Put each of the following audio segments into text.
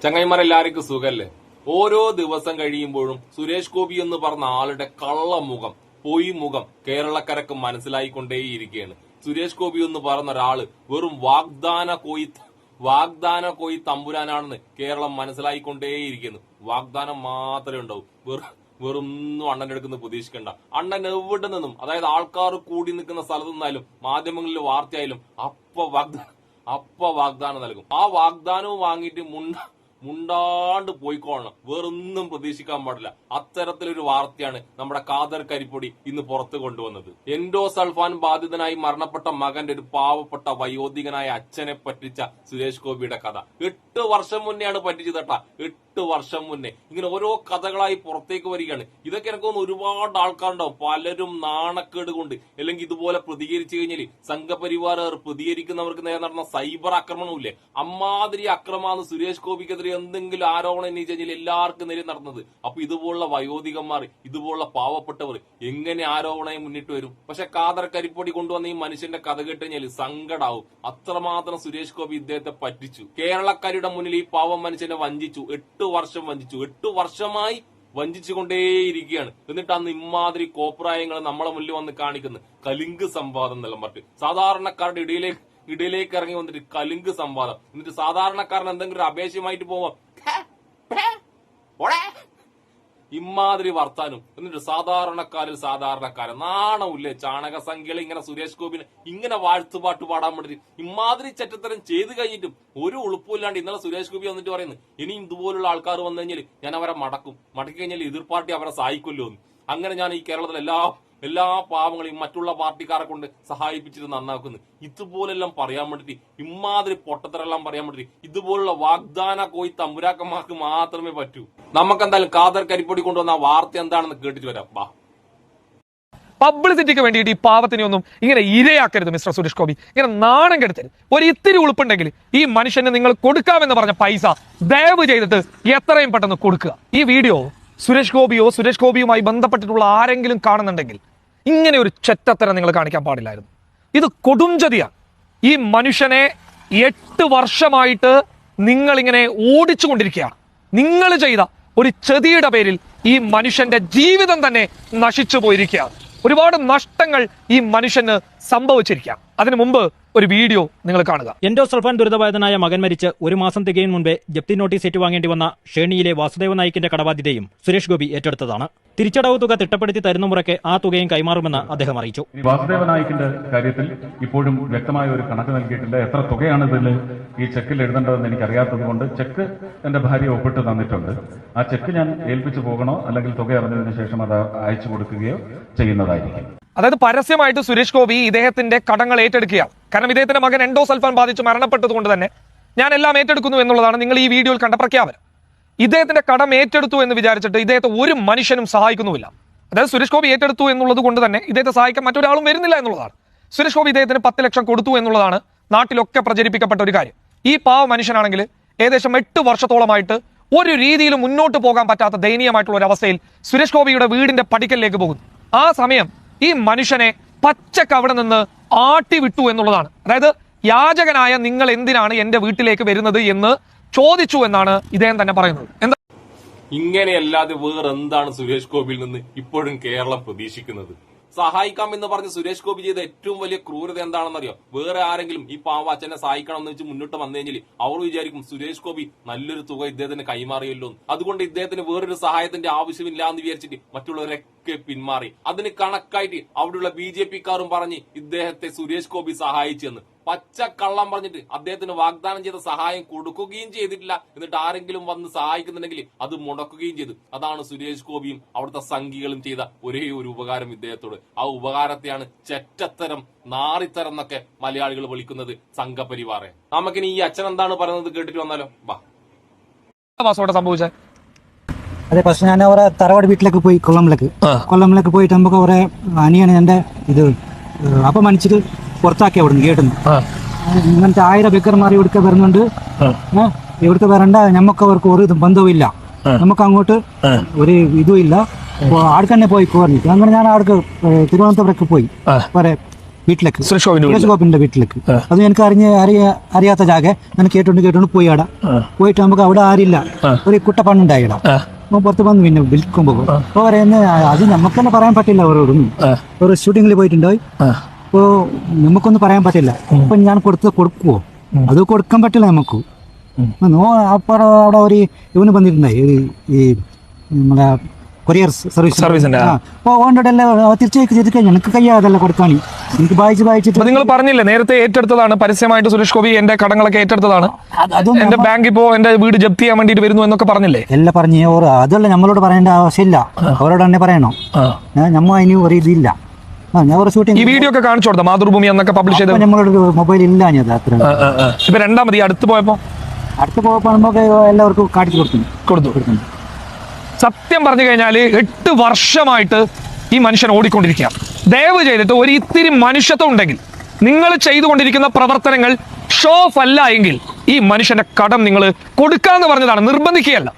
ചങ്ങായിമാരെല്ലാവർക്കും സുഖല്ലേ? ഓരോ ദിവസം കഴിയുമ്പോഴും സുരേഷ് ഗോപി എന്ന് പറഞ്ഞ ആളുടെ കള്ളമുഖം, പൊയ് മുഖം കേരളക്കരക്ക് മനസ്സിലായിക്കൊണ്ടേയിരിക്കുകയാണ്. സുരേഷ് ഗോപി എന്ന് പറഞ്ഞ ഒരാള് വെറും വാഗ്ദാന കോയി തമ്പുരാനാണെന്ന് കേരളം മനസ്സിലായിക്കൊണ്ടേയിരിക്കുന്നു. വാഗ്ദാനം മാത്രമേ ഉണ്ടാവും. വെറൊന്നും അണ്ണന്റെ അടുക്കുന്ന പ്രതീക്ഷിക്കണ്ട. അണ്ണൻ എവിടെ നിന്നും, അതായത് ആൾക്കാർ കൂടി നിൽക്കുന്ന സ്ഥലത്തു നിന്നായാലും മാധ്യമങ്ങളിൽ വാർത്തയായാലും അപ്പ വാഗ്ദാനം നൽകും. ആ വാഗ്ദാനവും വാങ്ങിയിട്ട് മുണ്ടാണ്ട് പോയിക്കോളണം. വേറൊന്നും പ്രതീക്ഷിക്കാൻ പാടില്ല. അത്തരത്തിലൊരു വാർത്തയാണ് നമ്മുടെ ഖാദർ കരിപ്പൊടി ഇന്ന് പുറത്തു കൊണ്ടുവന്നത്. എൻഡോസൾഫാൻ ബാധിതനായി മരണപ്പെട്ട മകന്റെ ഒരു പാവപ്പെട്ട വയോധികനായ അച്ഛനെ പറ്റിച്ച സുരേഷ് ഗോപിയുടെ കഥ 8 വർഷം മുന്നെയാണ് പറ്റിച്ചതട്ടാ. 8 വർഷം മുന്നേ ഇങ്ങനെ ഓരോ കഥകളായി പുറത്തേക്ക് വരികയാണ്. ഇതൊക്കെ എനിക്ക് തോന്നുന്നു ഒരുപാട് ആൾക്കാരുണ്ടാവും. പലരും നാണക്കേട് കൊണ്ട് അല്ലെങ്കിൽ ഇതുപോലെ പ്രതികരിച്ചു കഴിഞ്ഞാൽ സംഘപരിവാർ പ്രതികരിക്കുന്നവർക്ക് നേരെ നടന്ന സൈബർ ആക്രമണമില്ലേ, അമ്മാതിരി അക്രമമാണ് സുരേഷ് ഗോപിക്കെതിരെ എന്തെങ്കിലും ആരോപണം ഉന്നയിച്ചു കഴിഞ്ഞാൽ എല്ലാവർക്കും നേരെ നടന്നത്. അപ്പൊ ഇതുപോലുള്ള വയോധികന്മാർ, ഇതുപോലുള്ള പാവപ്പെട്ടവർ എങ്ങനെ ആരോപണം മുന്നിട്ട് വരും? പക്ഷെ ഖാദർ കരിപ്പൊടി കൊണ്ടുവന്ന ഈ മനുഷ്യന്റെ കഥ കേട്ട് കഴിഞ്ഞാൽ സങ്കടാവും. അത്രമാത്രം സുരേഷ് ഗോപി ഇദ്ദേഹത്തെ പറ്റിച്ചു. കേരളക്കാരുടെ മുന്നിൽ ഈ പാവം മനുഷ്യനെ വഞ്ചിച്ചു. 8 വർഷം വഞ്ചിച്ചു. 8 വർഷമായി വഞ്ചിച്ചുകൊണ്ടേയിരിക്കുകയാണ്. എന്നിട്ട് അന്ന് ഇമാതിരി കോപ്രായങ്ങൾ നമ്മളെ മുന്നിൽ വന്ന് കാണിക്കുന്നു. കലിംഗ് സംവാദം എന്നെല്ലാം പറഞ്ഞിട്ട് സാധാരണക്കാരുടെ ഇടയിലേക്ക് ഇറങ്ങി വന്നിട്ട് കലിംഗ് സംവാദം. എന്നിട്ട് സാധാരണക്കാരൻ എന്തെങ്കിലും ഒരു അപേക്ഷയുമായിട്ട് പോവാം ഇമാതിരി വർത്താനും. എന്നിട്ട് സാധാരണക്കാരൻ നാണമില്ലേ? ചാണക സംഖ്യകൾ ഇങ്ങനെ സുരേഷ് ഗോപിനെ ഇങ്ങനെ വാഴ്ത്തുപാട്ട് പാടാൻ വേണ്ടിട്ട് ഇമാതിരി ചെറ്റത്തരം ചെയ്ത് കഴിഞ്ഞിട്ടും ഒരു ഉളുപ്പില്ലാണ്ട് ഇന്നലെ സുരേഷ് ഗോപി വന്നിട്ട് പറയുന്നു, ഇനി ഇതുപോലുള്ള ആൾക്കാർ വന്നു കഴിഞ്ഞാൽ ഞാൻ അവരെ മടക്കി കഴിഞ്ഞാൽ എതിർ പാർട്ടി അവരെ സഹായിക്കുമല്ലോ എന്ന്. അങ്ങനെ ഞാൻ ഈ കേരളത്തിലെ എല്ലാ പാവങ്ങളെയും മറ്റുള്ള പാർട്ടിക്കാരെ കൊണ്ട് സഹായിപ്പിച്ചിട്ട് നന്നാക്കുന്നു. ഇതുപോലെല്ലാം പറയാൻ വേണ്ടിട്ട്, ഇമാതിരി പൊട്ടത്തരെല്ലാം പറയാൻ വേണ്ടിട്ട് ഇതുപോലുള്ള വാഗ്ദാന കോയി തമ്പുരാക്കന്മാർക്ക് മാത്രമേ പറ്റൂ. നമുക്കെന്തായാലും ഖാദർ കരിപ്പൊടി കൊണ്ടുവന്ന വാർത്ത എന്താണെന്ന് കേട്ടിട്ട് വരാം. പബ്ലിസിറ്റിക്ക് വേണ്ടിയിട്ട് ഈ പാവത്തിനെ ഒന്നും ഇങ്ങനെ ഇരയാക്കരുത് മിസ്റ്റർ സുരേഷ് ഗോപി. ഇങ്ങനെ നാണം കെടുത്തരുത്. ഒരു ഇത്തിരി ഉളുപ്പുണ്ടെങ്കിൽ ഈ മനുഷ്യന് നിങ്ങൾ കൊടുക്കാമെന്ന് പറഞ്ഞ പൈസ ദയവ് ചെയ്തിട്ട് എത്രയും പെട്ടെന്ന് കൊടുക്കുക. ഈ വീഡിയോ സുരേഷ് ഗോപിയുമായി ബന്ധപ്പെട്ടിട്ടുള്ള ആരെങ്കിലും കാണുന്നുണ്ടെങ്കിൽ ഇങ്ങനെ ഒരു ചെറ്റത്തരം നിങ്ങൾ കാണിക്കാൻ പാടില്ലായിരുന്നു. ഇത് കൊടുംചതിയാണ്. ഈ മനുഷ്യനെ 8 വർഷമായിട്ട് നിങ്ങളിങ്ങനെ ഓടിച്ചുകൊണ്ടിരിക്കുകയാണ്. നിങ്ങൾ ചെയ്ത ഒരു ചതിയുടെ പേരിൽ ഈ മനുഷ്യന്റെ ജീവിതം തന്നെ നശിച്ചു പോയിരിക്കുകയാണ്. ഒരുപാട് നഷ്ടങ്ങൾ ഈ മനുഷ്യന് സംഭവിച്ചിരിക്കാം. അതിനു മുമ്പ് ഒരു വീഡിയോ നിങ്ങൾ കാണുക. എൻഡോസൾഫാൻ ദുരിതബാധിതനായ മകൻ മരിച്ച് 1 മാസം തികയും മുൻപേ ജപ്തി നോട്ടീസ് ഏറ്റുവാങ്ങേണ്ടി വന്ന ഷേണിയിലെ വാസുദേവ നായിക്കിന്റെ കടബാധ്യതയും സുരേഷ് ഗോപി ഏറ്റെടുത്തതാണ്. തിരിച്ചടവ് തുക തിട്ടപ്പെടുത്തി തരുന്ന മുറയ്ക്ക് ആ തുകയും കൈമാറുമെന്ന് അദ്ദേഹം അറിയിച്ചു. വാസുദേവ നായിക്കിന്റെ കാര്യത്തിൽ ഇപ്പോഴും വ്യക്തമായ ഒരു കണക്ക് നൽകിയിട്ടില്ല. എത്ര തുകയാണ് ഇതിൽ ഈ ചെക്കിൽ എഴുതേണ്ടതെന്ന് എനിക്കറിയാത്തത് കൊണ്ട് ചെക്ക് എന്റെ ഭാര്യ ഒപ്പിട്ട് തന്നിട്ടുണ്ട്. ആ ചെക്ക് ഞാൻ ഏൽപ്പിച്ചു പോകണോ അല്ലെങ്കിൽ തുക അറിഞ്ഞതിന് ശേഷം അത് അയച്ചു കൊടുക്കുകയോ ചെയ്യുന്നതായിരിക്കും. അതായത് പരസ്യമായിട്ട് സുരേഷ് ഗോപി ഇദ്ദേഹത്തിന്റെ കടങ്ങൾ ഏറ്റെടുക്കുകയാണ്. കാരണം ഇദ്ദേഹത്തിന്റെ മകൻ എൻഡോസൾഫാൻ ബാധിച്ച് മരണപ്പെട്ടത് കൊണ്ട് തന്നെ ഞാൻ എല്ലാം ഏറ്റെടുക്കുന്നു എന്നുള്ളതാണ് നിങ്ങൾ ഈ വീഡിയോയിൽ കണ്ട പ്രഖ്യാപനം. ഇദ്ദേഹത്തിന്റെ കടം ഏറ്റെടുത്തു എന്ന് വിചാരിച്ചിട്ട് ഇദ്ദേഹത്തെ ഒരു മനുഷ്യനും സഹായിക്കുന്നുമില്ല. അതായത് സുരേഷ് ഗോപി ഏറ്റെടുത്തു എന്നുള്ളത് കൊണ്ട് തന്നെ ഇദ്ദേഹത്തെ സഹായിക്കാൻ മറ്റൊരാളും വരുന്നില്ല എന്നുള്ളതാണ്. സുരേഷ് ഗോപി ഇദ്ദേഹത്തിന് 10 ലക്ഷം കൊടുത്തു എന്നുള്ളതാണ് നാട്ടിലൊക്കെ പ്രചരിപ്പിക്കപ്പെട്ട ഒരു കാര്യം. ഈ പാവ മനുഷ്യനാണെങ്കിൽ ഏകദേശം 8 വർഷത്തോളമായിട്ട് ഒരു രീതിയിലും മുന്നോട്ട് പോകാൻ പറ്റാത്ത ദയനീയമായിട്ടുള്ള ഒരു അവസ്ഥയിൽ സുരേഷ് ഗോപിയുടെ വീടിന്റെ പടിക്കലിലേക്ക് പോകുന്നു. ആ സമയം ഈ മനുഷ്യനെ പച്ചക്ക് അവിടെ നിന്ന് ആട്ടി വിട്ടു എന്നുള്ളതാണ്. അതായത് യാചകനായ നിങ്ങൾ എന്തിനാണ് എന്റെ വീട്ടിലേക്ക് വരുന്നത് എന്ന് ചോദിച്ചു എന്നാണ് ഇദ്ദേഹം തന്നെ പറയുന്നത്. എന്താ ഇങ്ങനെയല്ലാതെ വേറെന്താണ് സുരേഷ് ഗോപിയിൽ നിന്ന് ഇപ്പോഴും കേരളം പ്രതീക്ഷിക്കുന്നത്? സഹായിക്കാം എന്ന് പറഞ്ഞ് സുരേഷ് ഗോപി ചെയ്ത ഏറ്റവും വലിയ ക്രൂരത എന്താണെന്നറിയോ? വേറെ ആരെങ്കിലും ഈ പാവ അച്ഛനെ സഹായിക്കണം എന്ന് വെച്ച് മുന്നോട്ട് വന്നു കഴിഞ്ഞാൽ അവർ വിചാരിക്കും സുരേഷ് ഗോപി നല്ലൊരു തുക ഇദ്ദേഹത്തിന് കൈമാറിയല്ലോ, അതുകൊണ്ട് ഇദ്ദേഹത്തിന് വേറൊരു സഹായത്തിന്റെ ആവശ്യമില്ല എന്ന് വിചാരിച്ചിട്ട് മറ്റുള്ളവരൊക്കെ പിന്മാറി. അതിന് കണക്കായിട്ട് അവിടെയുള്ള BJP-ക്കാരും പറഞ്ഞ് ഇദ്ദേഹത്തെ സുരേഷ് ഗോപി സഹായിച്ചെന്ന് പച്ചക്കള്ളം പറഞ്ഞിട്ട് അദ്ദേഹത്തിന് വാഗ്ദാനം ചെയ്ത സഹായം കൊടുക്കുകയും ചെയ്തിട്ടില്ല. എന്നിട്ട് ആരെങ്കിലും വന്ന് സഹായിക്കുന്നുണ്ടെങ്കിൽ അത് മുടക്കുകയും ചെയ്തു. അതാണ് സുരേഷ് ഗോപിയും അവിടുത്തെ സംഘികളും ചെയ്ത ഒരേ ഒരു ഉപകാരം ഇദ്ദേഹത്തോട്. ആ ഉപകാരത്തെയാണ് ചെറ്റത്തരം, നാറിത്തരം എന്നൊക്കെ മലയാളികൾ വിളിക്കുന്നത് സംഘപരിവാറെ. നമുക്കിനി ഈ അച്ഛൻ എന്താണ് പറയുന്നത് കേട്ടിട്ട് വന്നാലോ? സംഭവിച്ചത് അതെ, പക്ഷെ ഞാൻ അവരെ തറവാട് വീട്ടിലേക്ക് പോയി, കൊല്ലമിലേക്ക് പോയിട്ട് നമുക്ക് അവരെ അനിയാണ് എന്റെ ഇത് അപമാനിച്ചിട്ട് പുറത്താക്കി അവിടുന്ന് കേട്ടുന്നു. ഇങ്ങനത്തെ 1000 ബേക്കർമാർ ഇവിടുത്തെ വരുന്നുണ്ട്. ഇവിടുത്തെ വരണ്ട, നമുക്ക് അവർക്ക് ഒരു ബന്ധവും ഇല്ല, നമുക്ക് അങ്ങോട്ട് ഒരു ഇതും ഇല്ല, ആടക്കന്നെ പോയി കോർന്നിട്ട് അങ്ങനെ ഞാൻ ആടക്ക് തിരുവനന്തപുരത്ത് പോയി പറയാം. വീട്ടിലേക്ക് സുരേഷ് ഗോപിന്റെ സുരേഷ് ഗോപിന്റെ വീട്ടിലേക്ക്. അത് എനിക്ക് അറിയാത്ത ജാഗ ഞാൻ കേട്ടോണ്ട് പോയി അവിടെ പോയിട്ട് നമുക്ക് അവിടെ ആരില്ല, ഒരു കുട്ടപ്പണ്ണുണ്ടായി പുറത്ത് വന്നു. പിന്നെ വിൽക്കുമ്പോ പറയുന്നത് അത് നമുക്കെല്ലാം പറയാൻ പറ്റില്ല. അവരോടൊന്നും ഒരു ഷൂട്ടിങ്ങിൽ പോയിട്ടുണ്ടായി, അപ്പോ നമുക്കൊന്നും പറയാൻ പറ്റില്ല. അപ്പൊ ഞാൻ കൊടുക്കുവോ? അത് കൊടുക്കാൻ പറ്റില്ല നമുക്ക്. അപ്പോ അവിടെ ഒരു ഇവന് വന്നിട്ടുണ്ടായി, ഈ നമ്മളെ കൊറിയർ സർവീസിന്റെ തിരിച്ചു എനിക്ക് കയ്യാതല്ല കൊടുക്കാൻ. എനിക്ക് വായിച്ചിട്ട് നിങ്ങൾ പറഞ്ഞില്ലേ നേരത്തെ ഏറ്റെടുത്തതാണ് പരസ്യമായിട്ട് സുരേഷ് ഗോപി എന്റെ കടങ്ങളൊക്കെ ഏറ്റെടുത്തതാണ്, എന്റെ ബാങ്ക് ഇപ്പോ എന്റെ വീട് ജപ്തി ചെയ്യാൻ വേണ്ടിട്ട് വരുന്നു എന്നൊക്കെ പറഞ്ഞില്ലേ? എല്ലാം പറഞ്ഞു. അതല്ല നമ്മളോട് പറയേണ്ട ആവശ്യമില്ല, അവരോട് തന്നെ പറയണോ? നമ്മ അതിന് ഒരു ഇതില്ല. ഈ വീഡിയോ ഒക്കെ കാണിച്ചു കൊടുത്ത മാതൃഭൂമി എന്നൊക്കെ പബ്ലിഷ് ചെയ്ത് നമ്മളോട് മൊബൈൽ ഇല്ല. അത്ര ഇപ്പൊ രണ്ടാമത് അടുത്ത് പോയപ്പോ എല്ലാവർക്കും കാണിച്ചു കൊടുത്തു. സത്യം പറഞ്ഞു കഴിഞ്ഞാൽ 8 വർഷമായിട്ട് ഈ മനുഷ്യൻ ഓടിക്കൊണ്ടിരിക്കുക. ദയവ് ചെയ്തിട്ട് ഒരു ഇത്തിരി മനുഷ്യത്വം ഉണ്ടെങ്കിൽ നിങ്ങൾ ചെയ്തുകൊണ്ടിരിക്കുന്ന പ്രവർത്തനങ്ങൾ ഷോ ഓഫ് അല്ല എങ്കിൽ ഈ മനുഷ്യന്റെ കടം നിങ്ങൾ കൊടുക്കാന്ന് പറഞ്ഞതാണ്, നിർബന്ധിക്കുകയല്ല.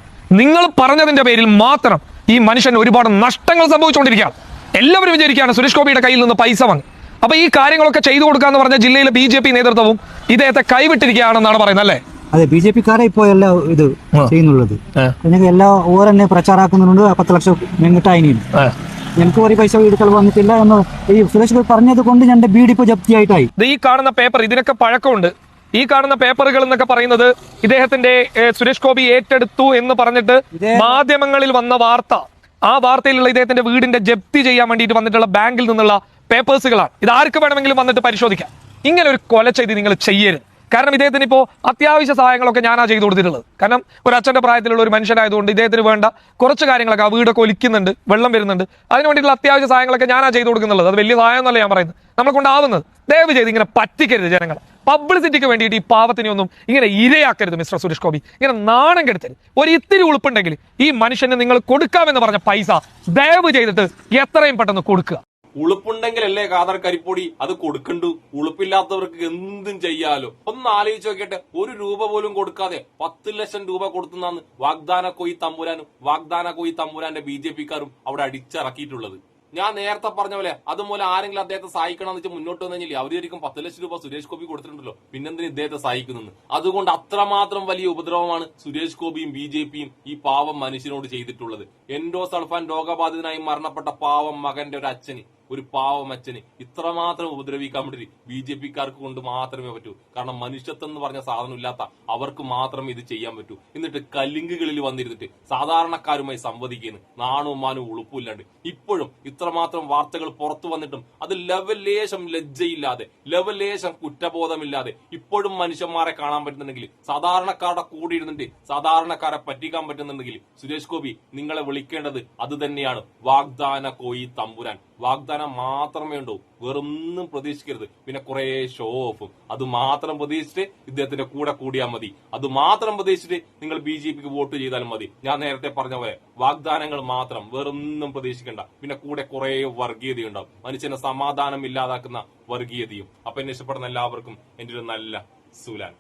നിങ്ങൾ പറഞ്ഞതിന്റെ പേരിൽ മാത്രം ഈ മനുഷ്യൻ ഒരുപാട് നഷ്ടങ്ങൾ സംഭവിച്ചുകൊണ്ടിരിക്കുകയാണ്. എല്ലാവരും വിചാരിക്കുകയാണ് സുരേഷ് ഗോപിയുടെ കയ്യിൽ നിന്ന് പൈസ വാങ്ങി. അപ്പൊ ഈ കാര്യങ്ങളൊക്കെ ചെയ്തു കൊടുക്കാന്ന് പറഞ്ഞ ജില്ലയിലെ BJP നേതൃത്വവും ഇദ്ദേഹത്തെ കൈവിട്ടിരിക്കുകയാണെന്നാണ് പറയുന്നത് അല്ലേ? അതെ, BJP-ക്കാരെ ഇപ്പോൾ എല്ലാം ഇത് ചെയ്യുന്നുള്ളത്. എനിക്ക് എല്ലാ ഓരെന്നെ പ്രചാരാക്കുന്നുണ്ട്. 10 ലക്ഷം മെങ്ങിട്ടായി എനിക്ക് ഒരു പൈസ എടുക്കൽ വന്നിട്ടില്ല എന്ന് ഈ സുരേഷ് ഗോപി പറഞ്ഞത് കൊണ്ട് ഞാൻ വീട് ഇപ്പോൾ ജപ്തിയായിട്ടായി. ഈ കാണുന്ന പേപ്പർ ഇതിനൊക്കെ പഴക്കമുണ്ട്. ഈ കാണുന്ന പേപ്പറുകൾ എന്നൊക്കെ പറയുന്നത് ഇദ്ദേഹത്തിന്റെ സുരേഷ് ഗോപി ഏറ്റെടുത്തു എന്ന് പറഞ്ഞിട്ട് മാധ്യമങ്ങളിൽ വന്ന വാർത്ത, ആ വാർത്തയിലുള്ള ഇദ്ദേഹത്തിന്റെ വീടിന്റെ ജപ്തി ചെയ്യാൻ വേണ്ടിയിട്ട് വന്നിട്ടുള്ള ബാങ്കിൽ നിന്നുള്ള പേപ്പേഴ്സുകളാണ്. ഇത് ആർക്ക് വേണമെങ്കിലും വന്നിട്ട് പരിശോധിക്കാം. ഇങ്ങനെ ഒരു കൊല ചെയ്ത് നിങ്ങൾ ചെയ്യരുത്. കാരണം ഇദ്ദേഹത്തിന് ഇപ്പോൾ അത്യാവശ്യ സഹായങ്ങളൊക്കെ ഞാനാ ചെയ്തു കൊടുത്തിട്ടുള്ളത്. കാരണം ഒരു അച്ഛന്റെ പ്രായത്തിലുള്ള ഒരു മനുഷ്യനായതുകൊണ്ട് ഇദ്ദേഹത്തിന് വേണ്ട കുറച്ച് കാര്യങ്ങളൊക്കെ, ആ വീടൊക്കെ ഒലിക്കുന്നുണ്ട്, വെള്ളം വരുന്നുണ്ട്, അതിന് വേണ്ടിയിട്ടുള്ള അത്യാവശ്യ സഹായങ്ങളൊക്കെ ഞാനാ ചെയ്തു കൊടുക്കുന്നുള്ളത്. അത് വലിയ സഹായം എന്നല്ല ഞാൻ പറയുന്നത്, നമ്മളെ കൊണ്ടാവുന്നത്. ദയവ് ചെയ്ത് ഇങ്ങനെ പറ്റിക്കരുത് ജനങ്ങൾ. പബ്ലിസിറ്റിക്ക് വേണ്ടിയിട്ട് ഈ പാവത്തിനെ ഒന്നും ഇങ്ങനെ ഇരയാക്കരുത് മിസ്റ്റർ സുരേഷ് ഗോപി. ഇങ്ങനെ നാണം കെടുത്തരുത്. ഒരു ഇത്തിരി ഉളുപ്പുണ്ടെങ്കിൽ ഈ മനുഷ്യന് നിങ്ങൾ കൊടുക്കാമെന്ന് പറഞ്ഞ പൈസ ദയവ് ചെയ്തിട്ട് എത്രയും പെട്ടെന്ന് കൊടുക്കുക. ഉളുപ്പുണ്ടെങ്കിലല്ലേ കാതർ കരിപ്പൊടി അത് കൊടുക്കണ്ടു. ഉളുപ്പില്ലാത്തവർക്ക് എന്തും ചെയ്യാലോ. ഒന്ന് ആലോചിച്ച് നോക്കിയിട്ട് 1 രൂപ പോലും കൊടുക്കാതെ 10 ലക്ഷം രൂപ കൊടുത്തുന്നാണ് വാഗ്ദാന കോയി തമ്പുരാന്റെ BJP-ക്കാരും അവിടെ അടിച്ചിറക്കിയിട്ടുള്ളത്. ഞാൻ നേരത്തെ പറഞ്ഞ പോലെ അതുപോലെ ആരെങ്കിലും അദ്ദേഹത്തെ സഹായിക്കണമെന്ന് വെച്ചാൽ മുന്നോട്ട് വന്നു കഴിഞ്ഞാൽ അവരായിരിക്കും 10 ലക്ഷം രൂപ സുരേഷ് ഗോപി കൊടുത്തിട്ടുണ്ടല്ലോ, പിന്നെന്തിന് ഇദ്ദേഹത്തെ സഹായിക്കുന്നു? അതുകൊണ്ട് അത്രമാത്രം വലിയ ഉപദ്രവമാണ് സുരേഷ് ഗോപിയും BJP-യും ഈ പാവം മനുഷ്യനോട് ചെയ്തിട്ടുള്ളത്. എൻഡോസൾഫാൻ രോഗബാധിതനായി മരണപ്പെട്ട പാവം മകന്റെ ഒരു അച്ഛന്, ഒരു പാവം അച്ഛന് ഇത്രമാത്രം ഉപദ്രവിക്കാൻ വേണ്ടി BJP-ക്കാർക്ക് കൊണ്ട് മാത്രമേ പറ്റൂ. കാരണം മനുഷ്യത്വം എന്ന് പറഞ്ഞ സാധനം ഇല്ലാത്ത അവർക്ക് മാത്രമേ ഇത് ചെയ്യാൻ പറ്റൂ. എന്നിട്ട് കല്ലിങ്കുകളിൽ വന്നിരുന്നിട്ട് സാധാരണക്കാരുമായി സംവദിക്കുന്നു, നാണവും മാനവും ഉളുപ്പില്ലാണ്ട്. ഇപ്പോഴും ഇത്രമാത്രം വാർത്തകൾ പുറത്തു വന്നിട്ടും അത് ലെവലേശം ലജ്ജയില്ലാതെ, ലെവലേശം കുറ്റബോധമില്ലാതെ ഇപ്പോഴും മനുഷ്യന്മാരെ കാണാൻ പറ്റുന്നുണ്ടെങ്കിൽ, സാധാരണക്കാരുടെ കൂടെ ഇരുന്നിട്ട് സാധാരണക്കാരെ പറ്റിക്കാൻ പറ്റുന്നുണ്ടെങ്കിൽ സുരേഷ് ഗോപി നിങ്ങളെ വിളിക്കേണ്ടത് അത് തന്നെയാണ്, വാഗ്ദാന കോയി തമ്പുരാൻ. വാഗ്ദാനം മാത്രമേ ഉണ്ടോ, വേറൊന്നും പ്രതീക്ഷിക്കരുത്. പിന്നെ കുറെ ഷോ ഓഫും അത് മാത്രം പ്രതീക്ഷിച്ചിട്ട് ഇദ്ദേഹത്തിന്റെ കൂടെ കൂടിയാൽ മതി. അത് മാത്രം പ്രതീക്ഷിച്ചിട്ട് നിങ്ങൾ BJP-ക്ക് വോട്ട് ചെയ്താലും മതി. ഞാൻ നേരത്തെ പറഞ്ഞ പോലെ വാഗ്ദാനങ്ങൾ മാത്രം, വേറൊന്നും പ്രതീക്ഷിക്കണ്ട. പിന്നെ കൂടെ കുറെ വർഗീയതയുണ്ടാവും, മനുഷ്യനെ സമാധാനം ഇല്ലാതാക്കുന്ന വർഗീയതയും. അപ്പൊ എന്നെ ഇഷ്ടപ്പെടുന്ന എല്ലാവർക്കും എന്റെ ഒരു നല്ല സുലാൻ.